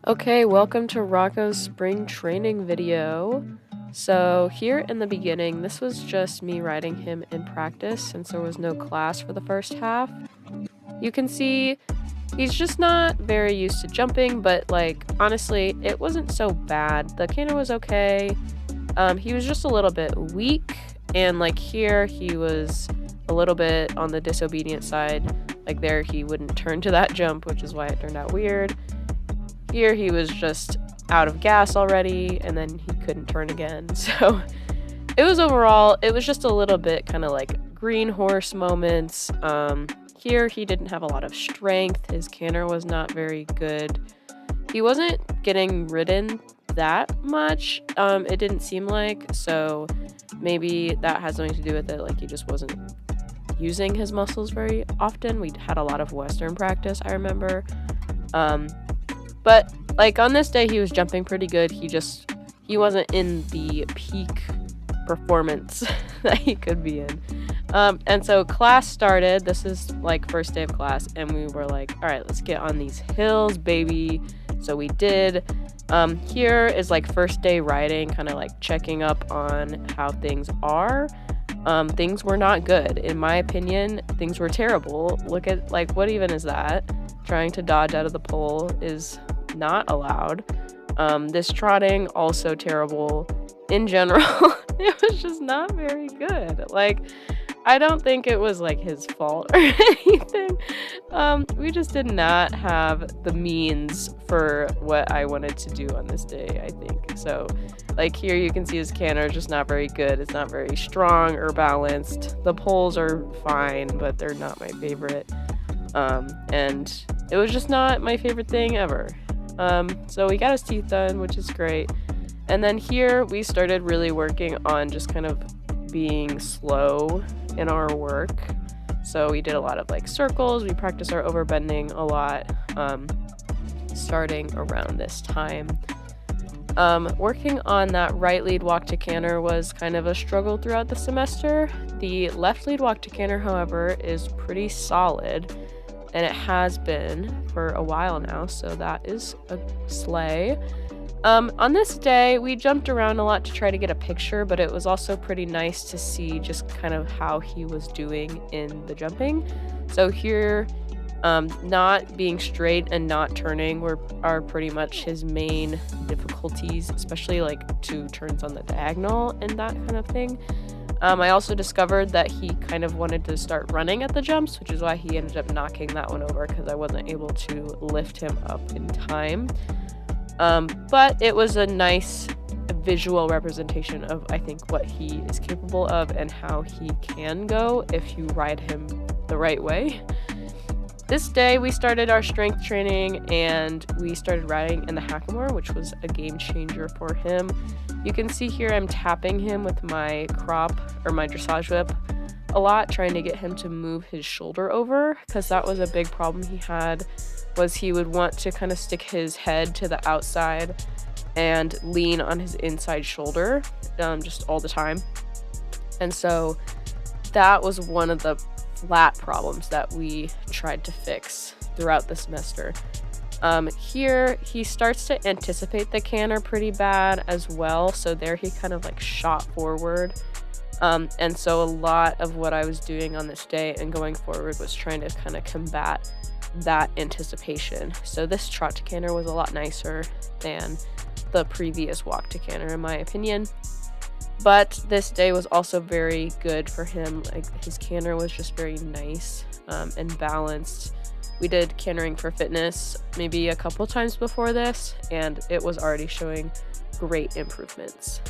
Okay, welcome to Rocco's spring training video. So here in the beginning, this was just me riding him in practice since there was no class for the first half. You can see he's just not very used to jumping, but like honestly, it wasn't so bad. The canter was okay. He was just a little bit weak, and like here he was a little bit on the disobedient side. Like there he wouldn't turn to that jump, which is why it turned out weird. Here he was just out of gas already, and then he couldn't turn again. So it was just a little bit kind of like green horse moments. Here he didn't have a lot of strength. His canter was not very good. He wasn't getting ridden that much. It didn't seem like, so maybe that has something to do with it. Like he just wasn't using his muscles very often. We had a lot of Western practice, I remember. But like on this day he was jumping pretty good. He wasn't in the peak performance that he could be in. And so class started. This is like first day of class, and we were like, all right, let's get on these hills, baby. So we did. Here is like first day riding, kind of like checking up on how things are. Things were not good. In my opinion, things were terrible. Look at like, what even is that? Trying to dodge out of the pole is not allowed. This trotting, also terrible. In general, it was just not very good. Like, I don't think it was like his fault or anything. We just did not have the means for what I wanted to do on this day, I think. So, like here you can see his canter is just not very good. It's not very strong or balanced. The poles are fine, but they're not my favorite. And it was just not my favorite thing ever. So we got his teeth done, which is great. And then here we started really working on just kind of being slow in our work. So we did a lot of like circles. We practiced our overbending a lot, starting around this time. Working on that right lead walk to canter was kind of a struggle throughout the semester. The left lead walk to canter, however, is pretty solid, and it has been for a while now, so that is a slay. On this day, we jumped around a lot to try to get a picture, but it was also pretty nice to see just kind of how he was doing in the jumping. So here, not being straight and not turning are pretty much his main difficulties, especially like 2 turns on the diagonal and that kind of thing. I also discovered that he kind of wanted to start running at the jumps, which is why he ended up knocking that one over because I wasn't able to lift him up in time. But it was a nice visual representation of, I think, what he is capable of and how he can go if you ride him the right way. This day we started our strength training and we started riding in the hackamore, which was a game changer for him. You can see here I'm tapping him with my crop or my dressage whip a lot, trying to get him to move his shoulder over, because that was a big problem he had, was he would want to kind of stick his head to the outside and lean on his inside shoulder just all the time. And so that was one of the flat problems that we tried to fix throughout the semester. Here he starts to anticipate the canter pretty bad as well, so there he kind of like shot forward. And so a lot of what I was doing on this day and going forward was trying to kind of combat that anticipation. So this trot to canter was a lot nicer than the previous walk to canter, in my opinion. But this day was also very good for him. Like his canter was just very nice and balanced. We did cantering for fitness maybe a couple times before this, and it was already showing great improvements.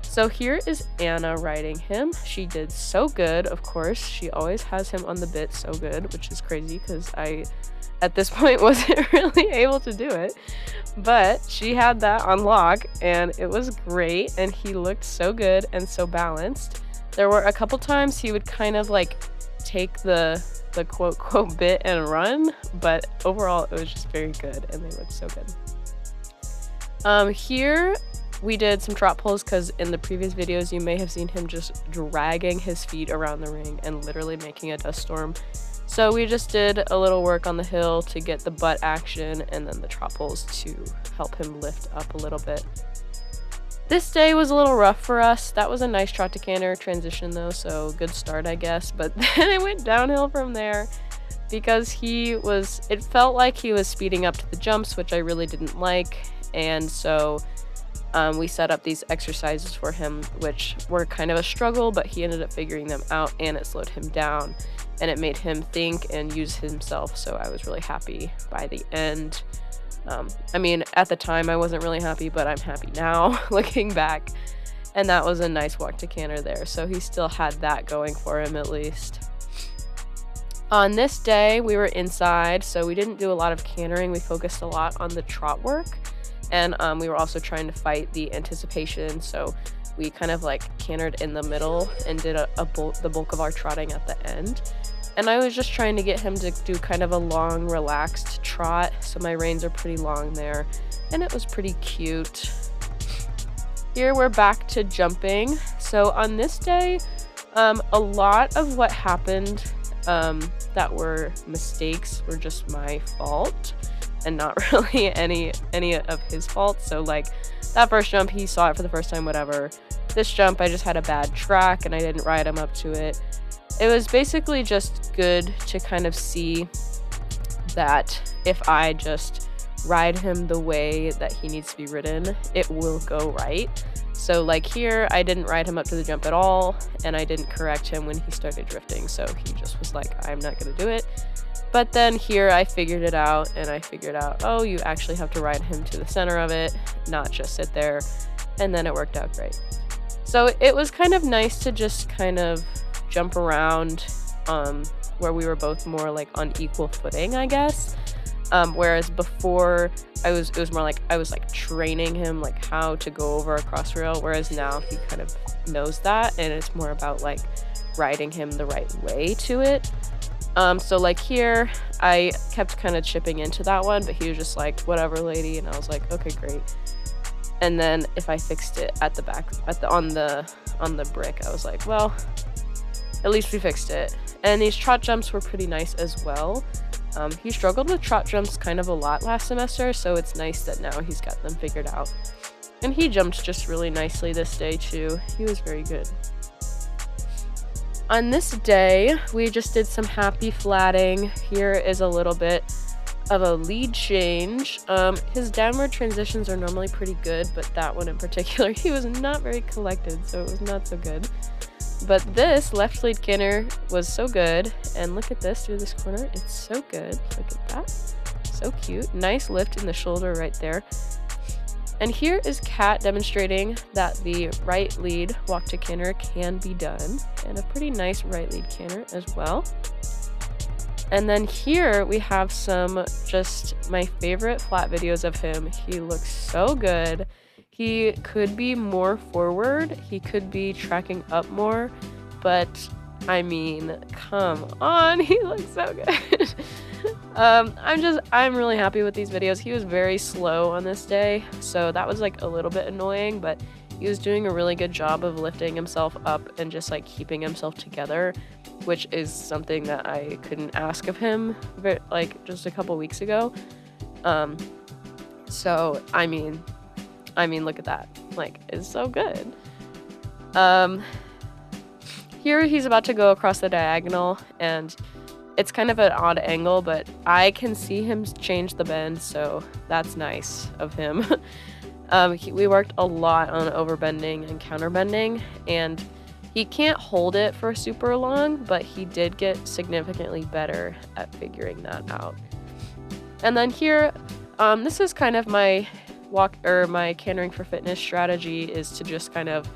So here is Anna riding him. She did so good, of course. She always has him on the bit so good, which is crazy because I, at this point, wasn't really able to do it. But she had that on lock, and it was great, and he looked so good and so balanced. There were a couple times he would kind of like take the quote bit and run, but overall it was just very good, and they looked so good. Here we did some trot pulls because in the previous videos you may have seen him just dragging his feet around the ring and literally making a dust storm. So we just did a little work on the hill to get the butt action and then the trot pulls to help him lift up a little bit. This day was a little rough for us. That was a nice trot to canter transition though, so good start I guess. But then it went downhill from there because it felt like he was speeding up to the jumps, which I really didn't like. And so we set up these exercises for him, which were kind of a struggle, but he ended up figuring them out and it slowed him down and it made him think and use himself. So I was really happy by the end. I mean, at the time I wasn't really happy, but I'm happy now looking back. And that was a nice walk to canter there. So he still had that going for him at least. On this day, we were inside, so we didn't do a lot of cantering. We focused a lot on the trot work. And we were also trying to fight the anticipation. So we kind of like cantered in the middle and did the bulk of our trotting at the end. And I was just trying to get him to do kind of a long, relaxed trot. So my reins are pretty long there. And it was pretty cute. Here we're back to jumping. So on this day, a lot of what happened that were mistakes were just my fault. And not really any of his fault. So like that first jump, he saw it for the first time, whatever. This jump, I just had a bad track and I didn't ride him up to it. It was basically just good to kind of see that if I just ride him the way that he needs to be ridden, it will go right. So like here, I didn't ride him up to the jump at all, and I didn't correct him when he started drifting, so he just was like, I'm not gonna do it. But then here I figured it out, and I figured out, oh, you actually have to ride him to the center of it, not just sit there, and then it worked out great. So it was kind of nice to just kind of jump around where we were both more like on equal footing, I guess. Whereas before it was more like I was like training him like how to go over a cross rail, whereas now he kind of knows that and it's more about like riding him the right way to it. So like here I kept kind of chipping into that one, but he was just like, whatever lady, and I was like, okay, great. And then if I fixed it at the back on the brick, I was like, well, at least we fixed it. And these trot jumps were pretty nice as well. He struggled with trot jumps kind of a lot last semester, so it's nice that now he's got them figured out. And he jumped just really nicely this day too. He was very good. On this day, we just did some happy flatting. Here is a little bit of a lead change. His downward transitions are normally pretty good, but that one in particular, he was not very collected, so it was not so good. But this left lead canter was so good, and look at this through this corner, it's so good. Look at that, so cute. Nice lift in the shoulder right there. And here is Kat demonstrating that the right lead walk to canter can be done, and a pretty nice right lead canter as well. And then here we have some just my favorite flat videos of him. He looks so good. He could be more forward, he could be tracking up more, but I mean, come on, he looks so good. I'm really happy with these videos. He was very slow on this day, so that was like a little bit annoying, but he was doing a really good job of lifting himself up and just like keeping himself together, which is something that I couldn't ask of him like just a couple weeks ago. So I mean, look at that. Like, it's so good. Here he's about to go across the diagonal, and it's kind of an odd angle, but I can see him change the bend, so that's nice of him. We worked a lot on overbending and counterbending, and he can't hold it for super long, but he did get significantly better at figuring that out. And then here, this is kind of my my cantering for fitness strategy, is to just kind of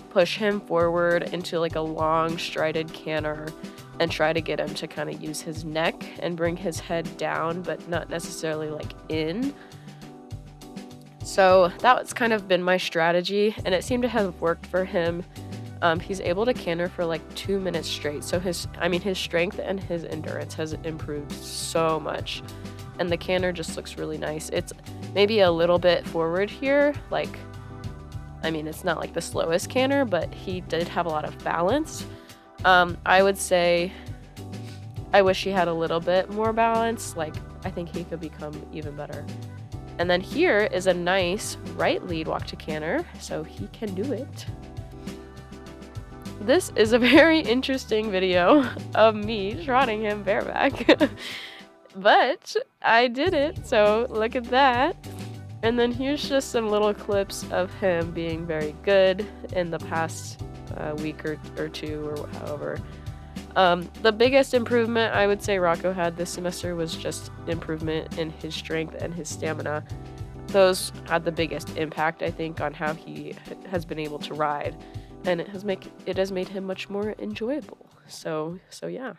push him forward into like a long strided canter and try to get him to kind of use his neck and bring his head down, but not necessarily like in. So that's kind of been my strategy, and it seemed to have worked for him. He's able to canter for like 2 minutes straight. So his strength and his endurance has improved so much. And the canter just looks really nice. It's maybe a little bit forward here. Like, I mean, it's not like the slowest canter, but he did have a lot of balance. I would say I wish he had a little bit more balance. Like, I think he could become even better. And then here is a nice right lead walk to canter, so he can do it. This is a very interesting video of me trotting him bareback. But I did it, so look at that. And then here's just some little clips of him being very good in the past week or two or however. The biggest improvement I would say Rocco had this semester was just improvement in his strength and his stamina. Those had the biggest impact, I think, on how he has been able to ride, and it has made him much more enjoyable. So yeah.